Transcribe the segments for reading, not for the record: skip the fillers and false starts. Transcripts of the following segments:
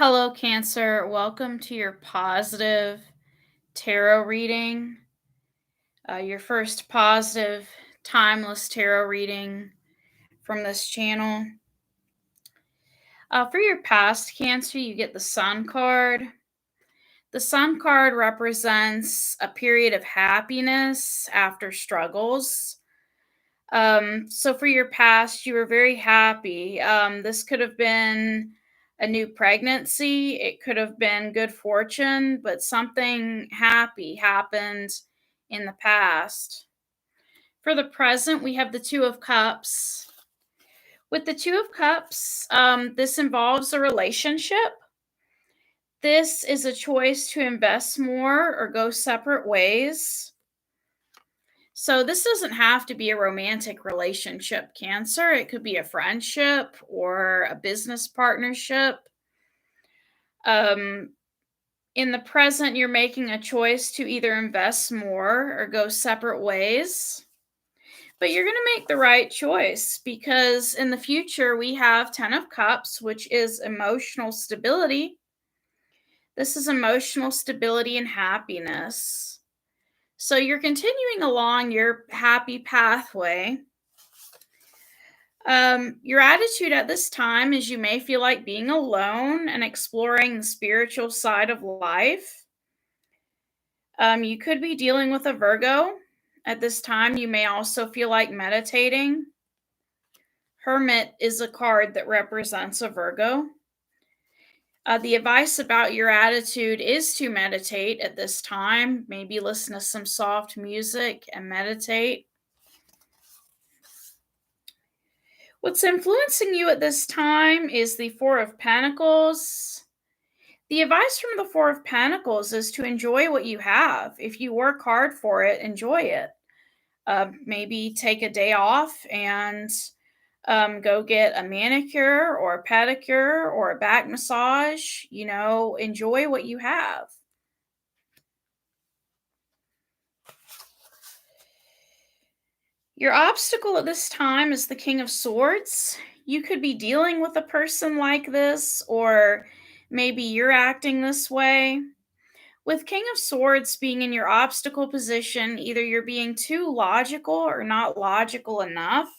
Hello, Cancer. Welcome to your positive tarot reading. Your first positive, timeless tarot reading from this channel. For your past, Cancer, you get the Sun card. The Sun card represents a period of happiness after struggles. So for your past, you were very happy. This could have been a new pregnancy, it could have been good fortune, but something happy happened in the past. For the present, we have the Two of Cups. With the Two of Cups, this involves a relationship. This is a choice to invest more or go separate ways. So this doesn't have to be a romantic relationship, Cancer. It could be a friendship or a business partnership. Um, in the present, you're making a choice to either invest more or go separate ways. But you're going to make the right choice because in the future, we have 10 of Cups, which is emotional stability. This is emotional stability and happiness. So you're continuing along your happy pathway. Your attitude at this time is you may feel like being alone and exploring the spiritual side of life. You could be dealing with a Virgo. At this time, you may also feel like meditating. Hermit is a card that represents a Virgo. The advice about your attitude is to meditate at this time. Maybe listen to some soft music and meditate. What's influencing you at this time is the Four of Pentacles. The advice from the Four of Pentacles is to enjoy what you have. If you work hard for it, enjoy it. Maybe take a day off and go get a manicure or a pedicure or a back massage. Enjoy what you have. Your obstacle at this time is the King of Swords. You could be dealing with a person like this, or maybe you're acting this way. With King of Swords being in your obstacle position, either you're being too logical or not logical enough.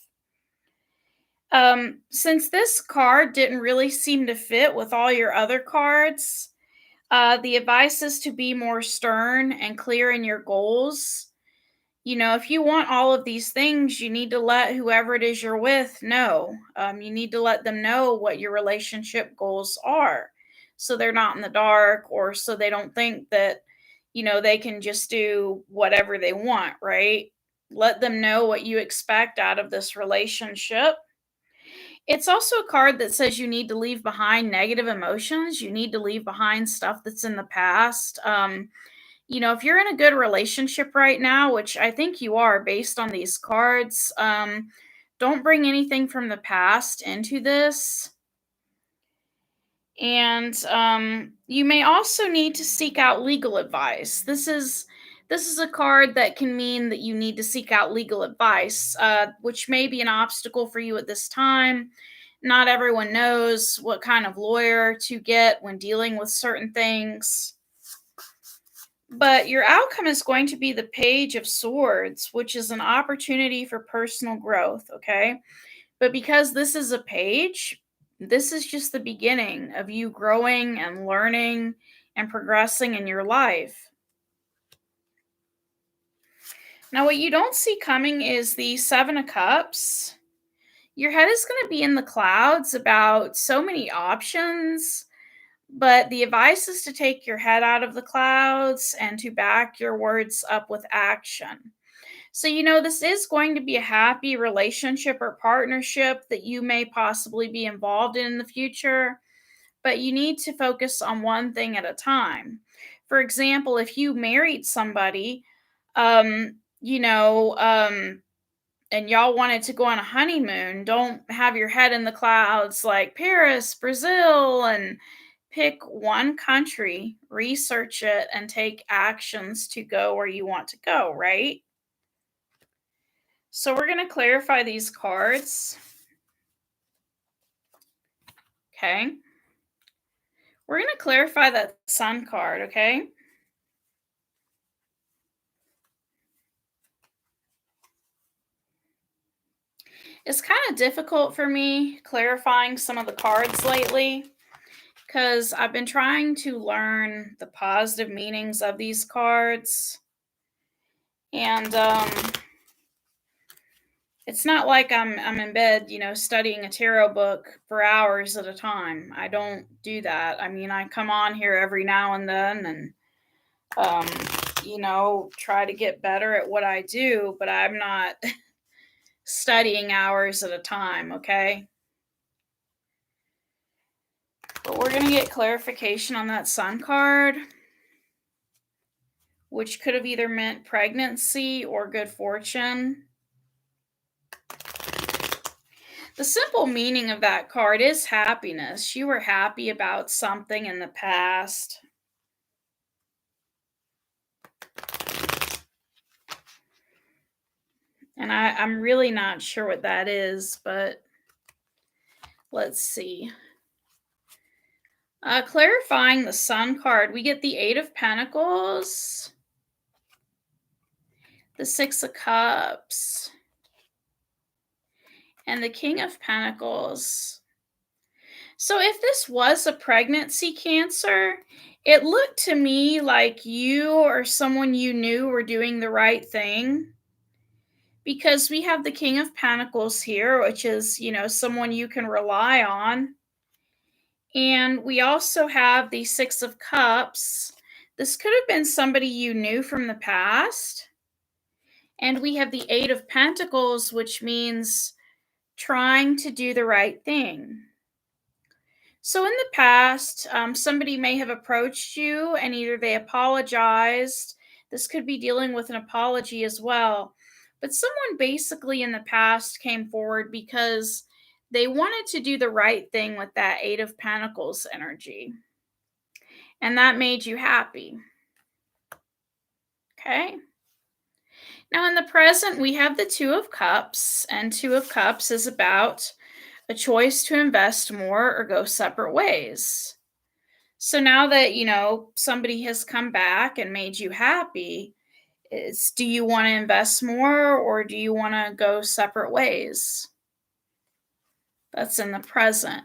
Since this card didn't really seem to fit with all your other cards, the advice is to be more stern and clear in your goals. If you want all of these things, you need to let whoever it is you're with know. You need to let them know what your relationship goals are so they're not in the dark, or so they don't think that, they can just do whatever they want, right? Let them know what you expect out of this relationship. It's also a card that says you need to leave behind negative emotions. You need to leave behind stuff that's in the past. If you're in a good relationship right now, which I think you are based on these cards, don't bring anything from the past into this. And you may also need to seek out legal advice. This is a card that can mean that you need to seek out legal advice, which may be an obstacle for you at this time. Not everyone knows what kind of lawyer to get when dealing with certain things. But your outcome is going to be the Page of Swords, which is an opportunity for personal growth, okay? But because this is a page, this is just the beginning of you growing and learning and progressing in your life. Now, what you don't see coming is the Seven of Cups. Your head is going to be in the clouds about so many options, but the advice is to take your head out of the clouds and to back your words up with action. So, this is going to be a happy relationship or partnership that you may possibly be involved in the future, but you need to focus on one thing at a time. For example, if you married somebody, um, you know, um, and y'all wanted to go on a honeymoon, don't have your head in the clouds like Paris, Brazil, and pick one country, research it, and take actions to go where you want to go, right? So we're going to clarify these cards. Okay. We're going to clarify that sun card, okay? It's kind of difficult for me clarifying some of the cards lately because I've been trying to learn the positive meanings of these cards. And it's not like I'm in bed, studying a tarot book for hours at a time. I don't do that. I mean, I come on here every now and then and um, try to get better at what I do, but I'm not studying hours at a time, okay? But we're going to get clarification on that sun card, which could have either meant pregnancy or good fortune. The simple meaning of that card is happiness. You were happy about something in the past. And I'm really not sure what that is, but let's see. Clarifying the Sun card, we get the Eight of Pentacles, the Six of Cups, and the King of Pentacles. So, if this was a pregnancy Cancer, it looked to me like you or someone you knew were doing the right thing because we have the King of Pentacles here, which is, someone you can rely on. And we also have the Six of Cups. This could have been somebody you knew from the past. And we have the Eight of Pentacles, which means trying to do the right thing. So in the past, somebody may have approached you and either they apologized. This could be dealing with an apology as well. But someone basically in the past came forward because they wanted to do the right thing with that Eight of Pentacles energy. And that made you happy. Okay. Now, in the present, we have the Two of Cups, and Two of Cups is about a choice to invest more or go separate ways. So now that, somebody has come back and made you happy, do you want to invest more or do you want to go separate ways? That's in the present.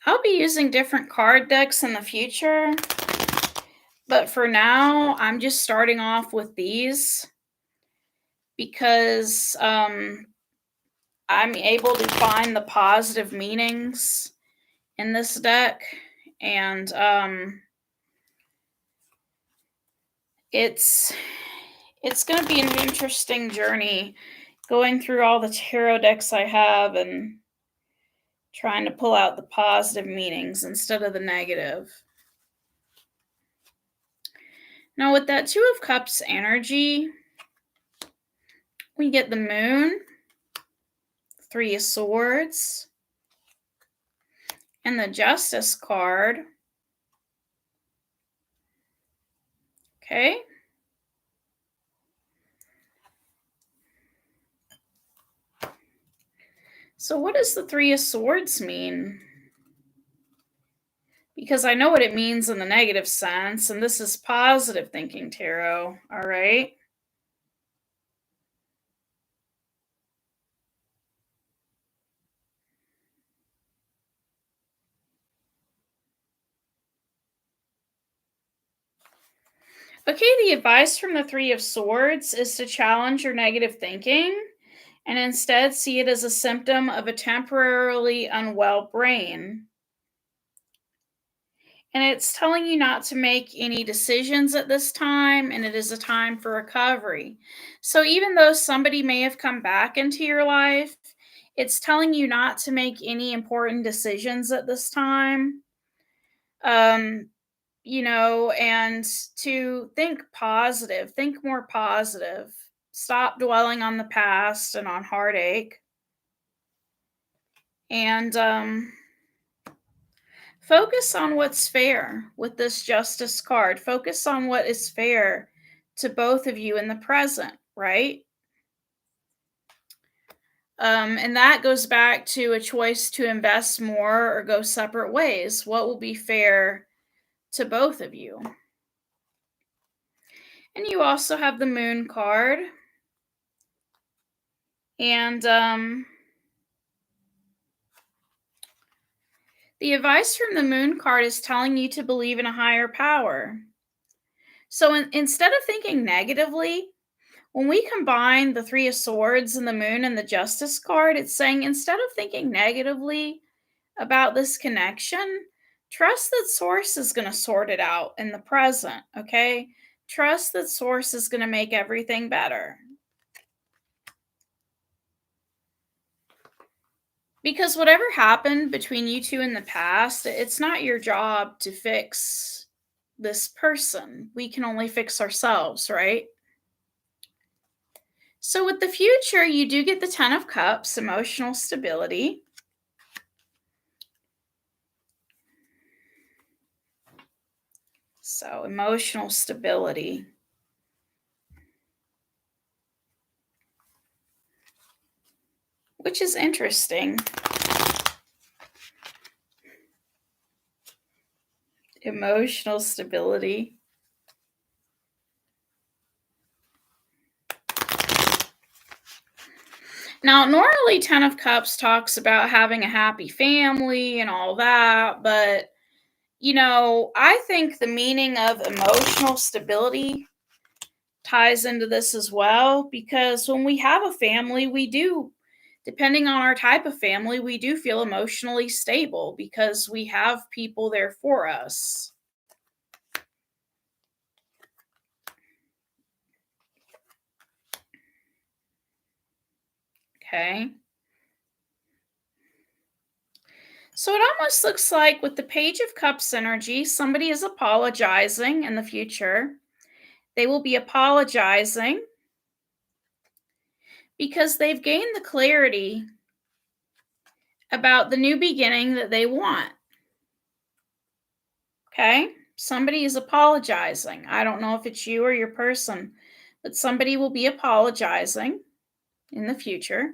I'll be using different card decks in the future, but for now, I'm just starting off with these because I'm able to find the positive meanings in this deck, and it's going to be an interesting journey going through all the tarot decks I have and trying to pull out the positive meanings instead of the negative. Now, with that Two of Cups energy, we get the Moon, Three of Swords, and the Justice card. Okay. So, what does the Three of Swords mean? Because I know what it means in the negative sense, and this is positive thinking tarot. All right. Okay, the advice from the Three of Swords is to challenge your negative thinking and instead see it as a symptom of a temporarily unwell brain. And it's telling you not to make any decisions at this time, and it is a time for recovery. So even though somebody may have come back into your life, it's telling you not to make any important decisions at this time. Um, and to think positive, think more positive. Stop dwelling on the past and on heartache. And Focus on what's fair with this justice card. Focus on what is fair to both of you in the present, right? And that goes back to a choice to invest more or go separate ways. What will be fair to both of you? And you also have the moon card. And the advice from the moon card is telling you to believe in a higher power. So instead of thinking negatively, when we combine the Three of Swords and the Moon and the Justice card, it's saying instead of thinking negatively about this connection, trust that Source is going to sort it out in the present, okay? Trust that Source is going to make everything better. Because whatever happened between you two in the past, it's not your job to fix this person. We can only fix ourselves, right? So, with the future, you do get the Ten of Cups, emotional stability. So, emotional stability. Which is interesting. Emotional stability. Now, normally, Ten of Cups talks about having a happy family and all that, but I think the meaning of emotional stability ties into this as well because when we have a family, we do, depending on our type of family, we do feel emotionally stable because we have people there for us. Okay. So it almost looks like with the Page of Cups energy, somebody is apologizing in the future. They will be apologizing because they've gained the clarity about the new beginning that they want. Okay? Somebody is apologizing. I don't know if it's you or your person, but somebody will be apologizing in the future.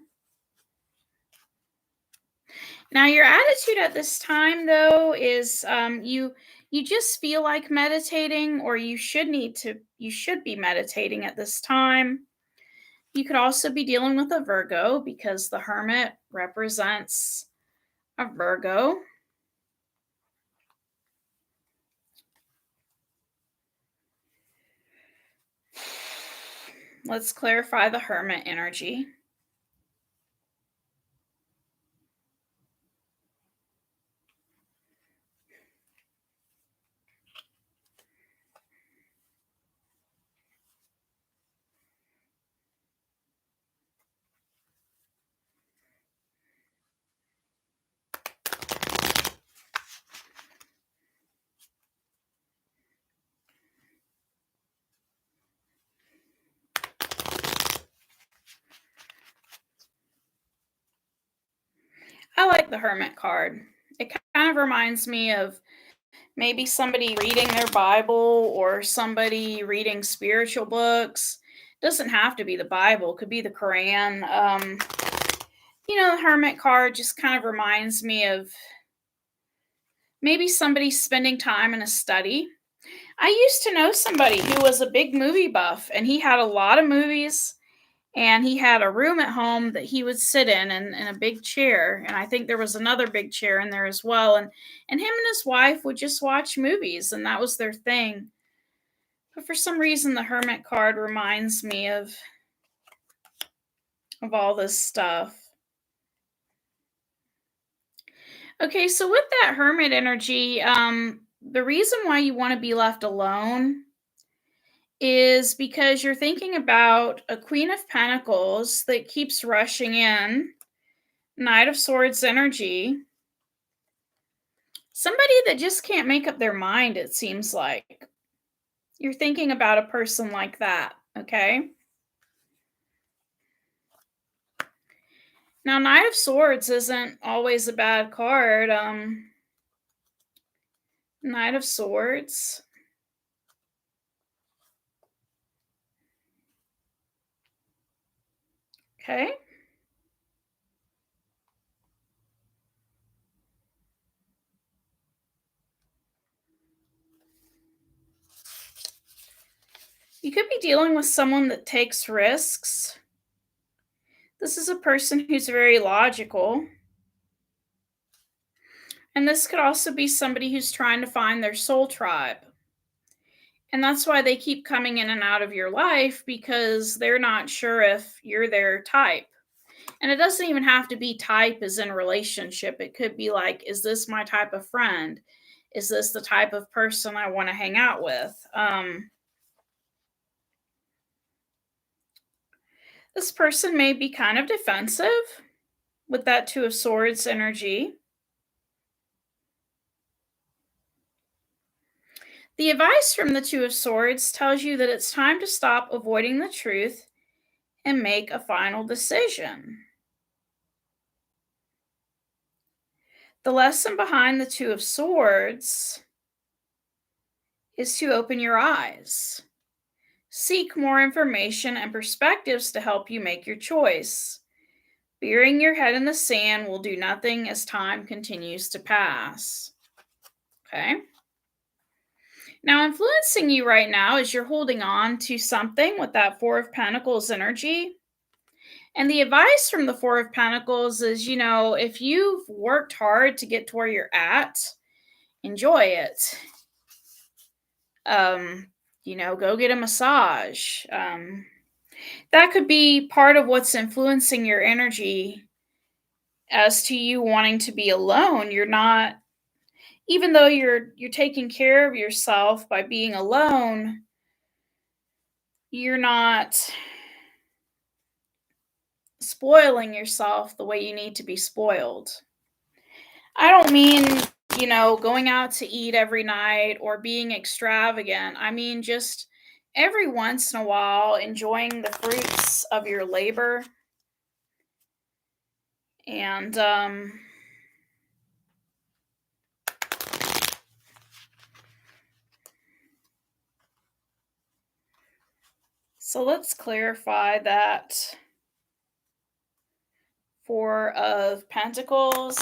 Now, your attitude at this time, though, is you just feel like meditating, or you should be meditating at this time. You could also be dealing with a Virgo because the Hermit represents a Virgo. Let's clarify the Hermit energy. I like the Hermit card. It kind of reminds me of maybe somebody reading their Bible or somebody reading spiritual books. Doesn't have to be the Bible, could be the Quran. The Hermit card just kind of reminds me of maybe somebody spending time in a study. I used to know somebody who was a big movie buff, and he had a lot of movies, and he had a room at home that he would sit in a big chair, and I think there was another big chair in there as well, and him and his wife would just watch movies, and that was their thing. But for some reason, the Hermit card reminds me of all this stuff. Okay, so with that Hermit energy, the reason why you want to be left alone is because you're thinking about a Queen of Pentacles that keeps rushing in, Knight of Swords energy, somebody that just can't make up their mind, it seems like. You're thinking about a person like that, okay? Now, Knight of Swords isn't always a bad card. Knight of Swords. Okay. You could be dealing with someone that takes risks. This is a person who's very logical. And this could also be somebody who's trying to find their soul tribe. And that's why they keep coming in and out of your life because they're not sure if you're their type. And it doesn't even have to be type as in relationship. It could be like, is this my type of friend? Is this the type of person I want to hang out with? This person may be kind of defensive with that Two of Swords energy. The advice from the Two of Swords tells you that it's time to stop avoiding the truth and make a final decision. The lesson behind the Two of Swords is to open your eyes. Seek more information and perspectives to help you make your choice. Burying your head in the sand will do nothing as time continues to pass. Okay? Now, influencing you right now is you're holding on to something with that Four of Pentacles energy. And the advice from the Four of Pentacles is, if you've worked hard to get to where you're at, enjoy it. Go get a massage. That could be part of what's influencing your energy as to you wanting to be alone. You're not, even though you're taking care of yourself by being alone, you're not spoiling yourself the way you need to be spoiled. I don't mean, going out to eat every night or being extravagant. I mean, just every once in a while, enjoying the fruits of your labor. And, so let's clarify that Four of Pentacles.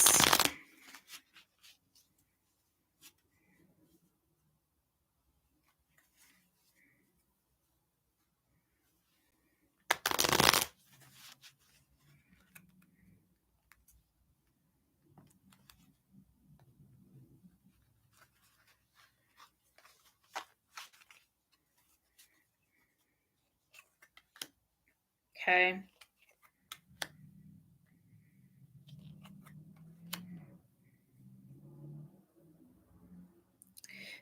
Okay.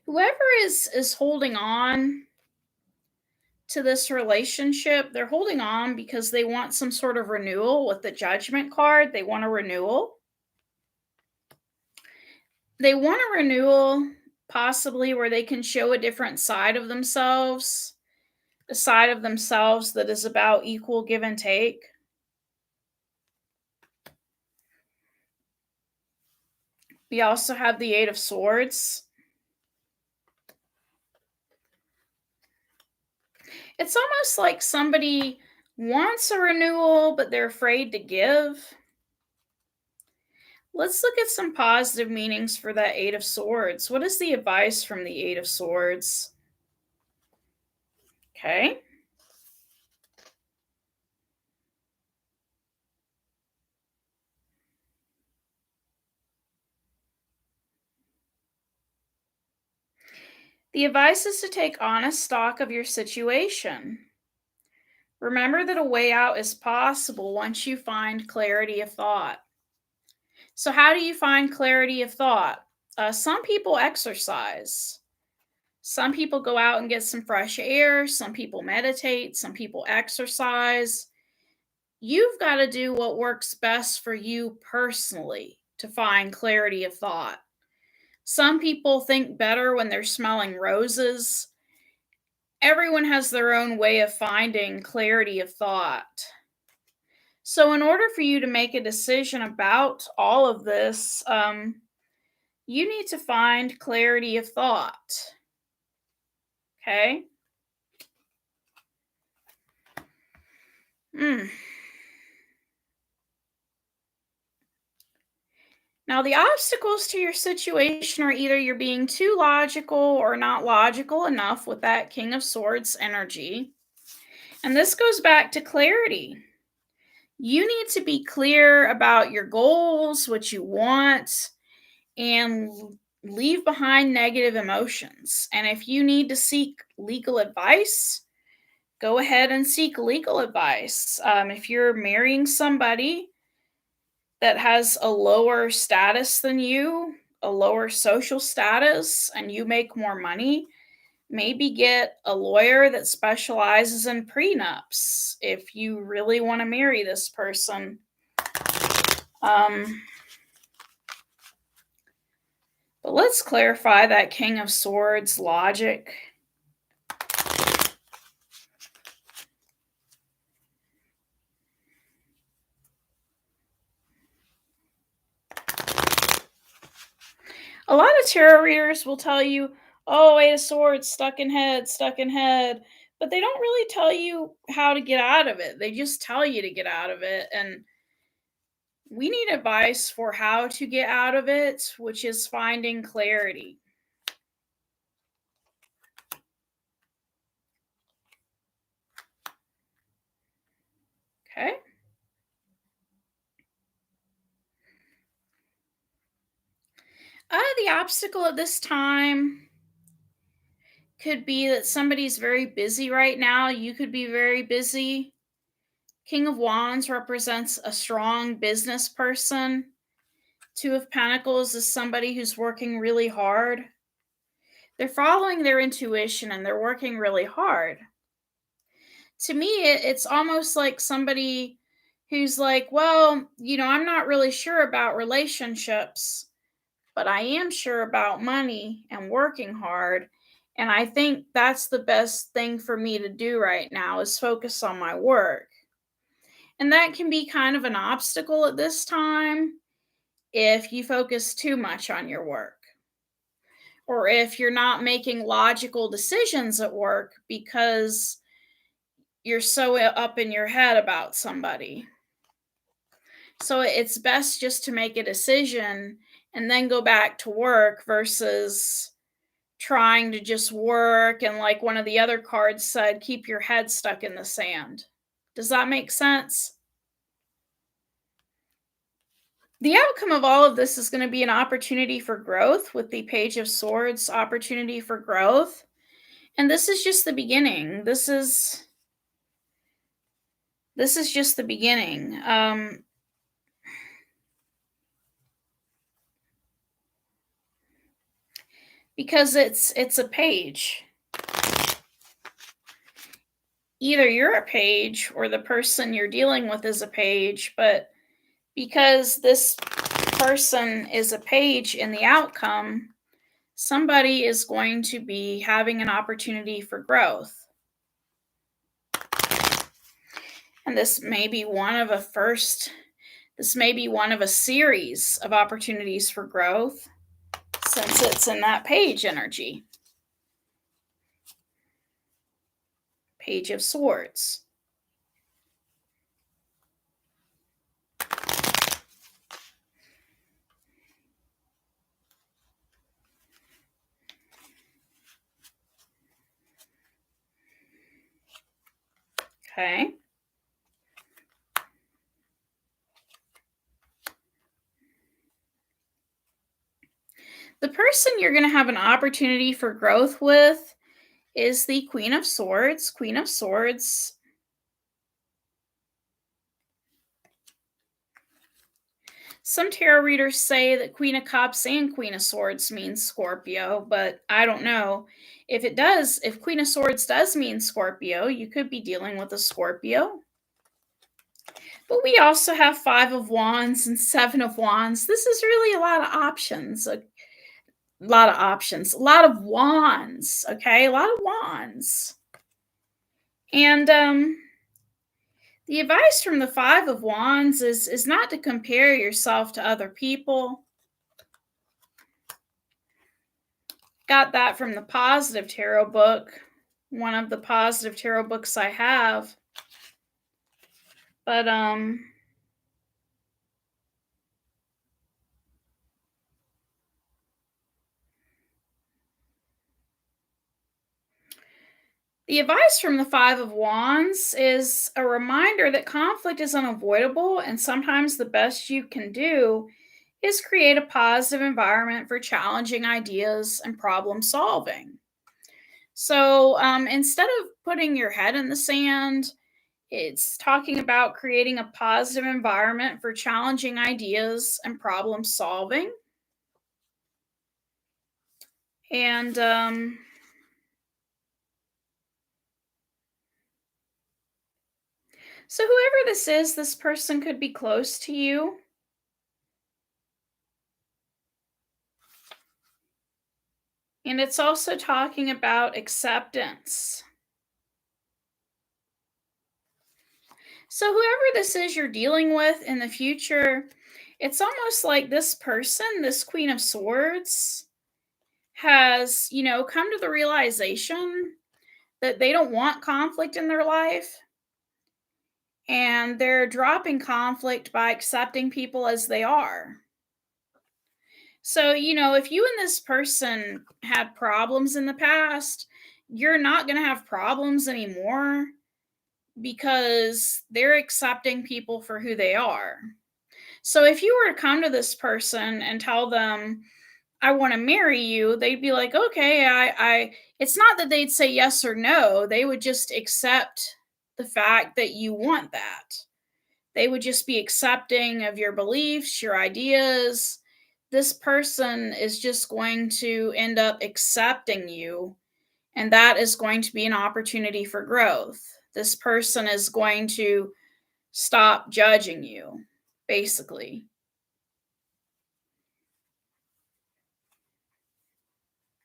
Whoever is holding on to this relationship, they're holding on because they want some sort of renewal with the Judgment card. They want a renewal. They want a renewal, possibly where they can show a different side of themselves, a side of themselves that is about equal give and take. We also have the Eight of Swords. It's almost like somebody wants a renewal, but they're afraid to give. Let's look at some positive meanings for that Eight of Swords. What is the advice from the Eight of Swords? Okay. The advice is to take honest stock of your situation. Remember that a way out is possible once you find clarity of thought. So, how do you find clarity of thought? Some people exercise. Some people go out and get some fresh air. Some people meditate. Some people exercise. You've got to do what works best for you personally to find clarity of thought. Some people think better when they're smelling roses. Everyone has their own way of finding clarity of thought. So, in order for you to make a decision about all of this, You need to find clarity of thought. Okay? Mm. Now, the obstacles to your situation are either you're being too logical or not logical enough with that King of Swords energy. And this goes back to clarity. You need to be clear about your goals, what you want, and leave behind negative emotions. And if you need to seek legal advice, go ahead and seek legal advice. If you're marrying somebody that has a lower status than you, a lower social status, and you make more money, maybe get a lawyer that specializes in prenups if you really want to marry this person. Um, but let's clarify that King of Swords logic. A lot of tarot readers will tell you, oh, Eight of Swords, stuck in head, stuck in head. But they don't really tell you how to get out of it. They just tell you to get out of it. And we need advice for how to get out of it, which is finding clarity. Okay. The obstacle at this time could be that somebody's very busy right now. You could be very busy. King of Wands represents a strong business person. Two of Pentacles is somebody who's working really hard. They're following their intuition and they're working really hard. To me, it's almost like somebody who's like, well, I'm not really sure about relationships, but I am sure about money and working hard. And I think that's the best thing for me to do right now is focus on my work. And that can be kind of an obstacle at this time if you focus too much on your work, or if you're not making logical decisions at work because you're so up in your head about somebody. So it's best just to make a decision and then go back to work versus trying to just work and, like one of the other cards said, keep your head stuck in the sand. Does that make sense? The outcome of all of this is going to be an opportunity for growth with the Page of Swords, opportunity for growth. And this is just the beginning. This is just the beginning. Because it's a page. Either you're a page or the person you're dealing with is a page, but because this person is a page in the outcome, somebody is going to be having an opportunity for growth. And this may be one of a series of opportunities for growth since it's in that page energy. Page of Swords. Okay. The person you're going to have an opportunity for growth with is the Queen of Swords. Queen of Swords. Some tarot readers say that Queen of Cups and Queen of Swords means Scorpio, but I don't know. If Queen of Swords does mean Scorpio, you could be dealing with a Scorpio. But we also have Five of Wands and Seven of Wands. This is really a lot of options. A lot of wands, okay? A lot of wands. And the advice from the Five of Wands is not to compare yourself to other people. Got that from the Positive Tarot book, one of the Positive Tarot books I have. But the advice from the Five of Wands is a reminder that conflict is unavoidable, and sometimes the best you can do is create a positive environment for challenging ideas and problem solving. So instead of putting your head in the sand, it's talking about creating a positive environment for challenging ideas and problem solving. And so, whoever this is, this person could be close to you. And it's also talking about acceptance. So, whoever this is you're dealing with in the future, it's almost like this person, this Queen of Swords, has, come to the realization that they don't want conflict in their life. And they're dropping conflict by accepting people as they are. So, if you and this person had problems in the past, you're not going to have problems anymore because they're accepting people for who they are. So, if you were to come to this person and tell them, I want to marry you, they'd be like, okay, it's not that they'd say yes or no, they would just accept the fact that you want that. They would just be accepting of your beliefs, your ideas. This person is just going to end up accepting you, and that is going to be an opportunity for growth. This person is going to stop judging you, basically.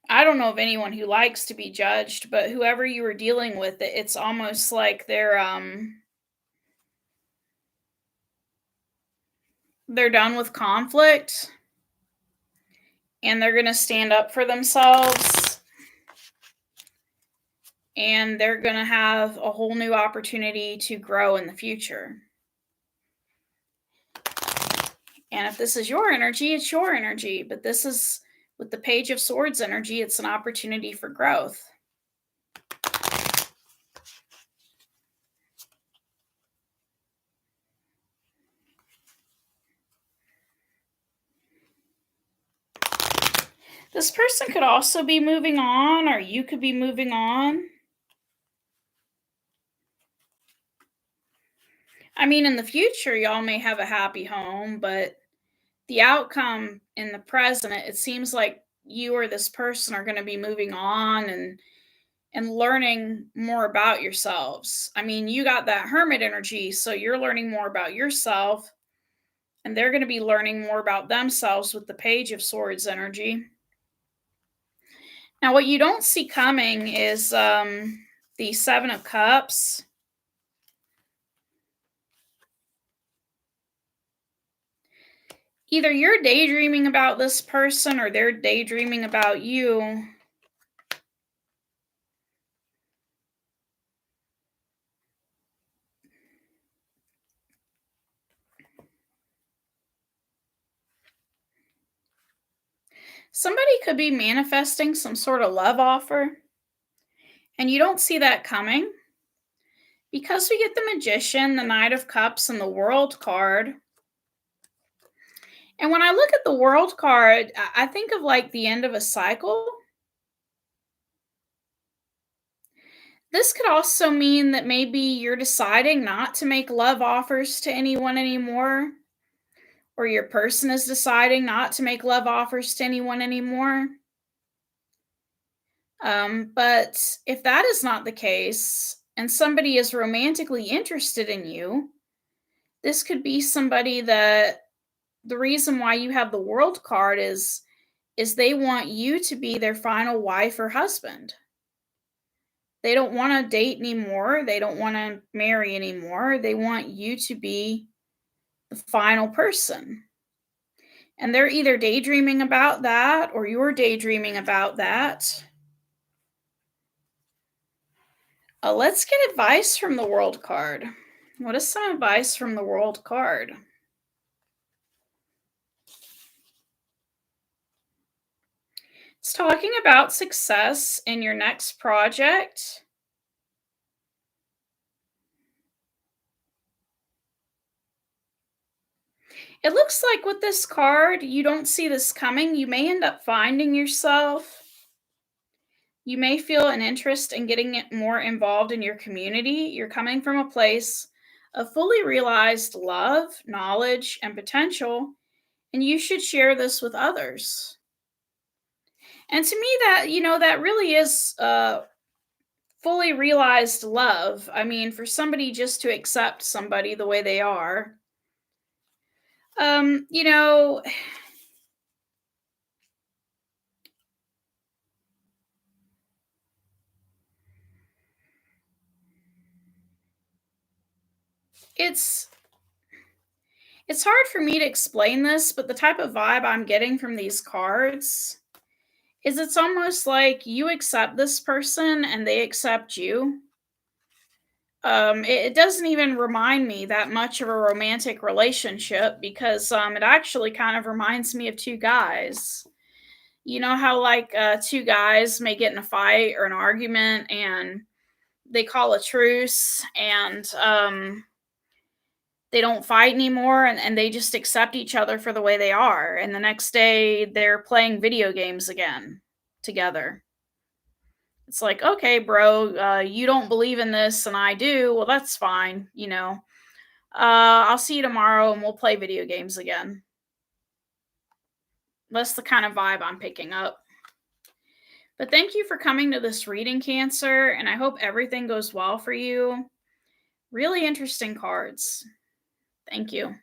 I don't know of anyone who likes to be judged, but whoever you were dealing with, it's almost like they're done with conflict and they're going to stand up for themselves and they're going to have a whole new opportunity to grow in the future. And if this is your energy, it's your energy, but this is with the Page of Swords energy, it's an opportunity for growth. This person could also be moving on, or you could be moving on. I mean, in the future, y'all may have a happy home, but the outcome in the present, it seems like you or this person are going to be moving on and learning more about yourselves. I mean, you got that hermit energy, so you're learning more about yourself, and they're going to be learning more about themselves with the Page of Swords energy. Now, what you don't see coming is the Seven of Cups. Either you're daydreaming about this person or they're daydreaming about you. Somebody could be manifesting some sort of love offer, and you don't see that coming because we get the Magician, the Knight of Cups, and the World card. And when I look at the World card, I think of like the end of a cycle. This could also mean that maybe you're deciding not to make love offers to anyone anymore, or your person is deciding not to make love offers to anyone anymore. But if that is not the case, and somebody is romantically interested in you, this could be somebody that the reason why you have the World card is they want you to be their final wife or husband. They don't want to date anymore. They don't want to marry anymore. They want you to be the final person. And they're either daydreaming about that or you're daydreaming about that. Let's get advice from the World card. What is some advice from the World card? It's talking about success in your next project. It looks like with this card, you don't see this coming. You may end up finding yourself. You may feel an interest in getting it more involved in your community. You're coming from a place of fully realized love, knowledge, and potential, and you should share this with others. And to me, that really is fully realized love. I mean, for somebody just to accept somebody the way they are, um, you know, it's it's hard for me to explain this, but the type of vibe I'm getting from these cards is it's almost like you accept this person and they accept you. It doesn't even remind me that much of a romantic relationship because it actually kind of reminds me of two guys. You know how like two guys may get in a fight or an argument and they call a truce and they don't fight anymore and they just accept each other for the way they are. And the next day they're playing video games again together. It's like, okay, bro, you don't believe in this and I do. Well, that's fine. I'll see you tomorrow and we'll play video games again. That's the kind of vibe I'm picking up. But thank you for coming to this reading, Cancer, and I hope everything goes well for you. Really interesting cards. Thank you.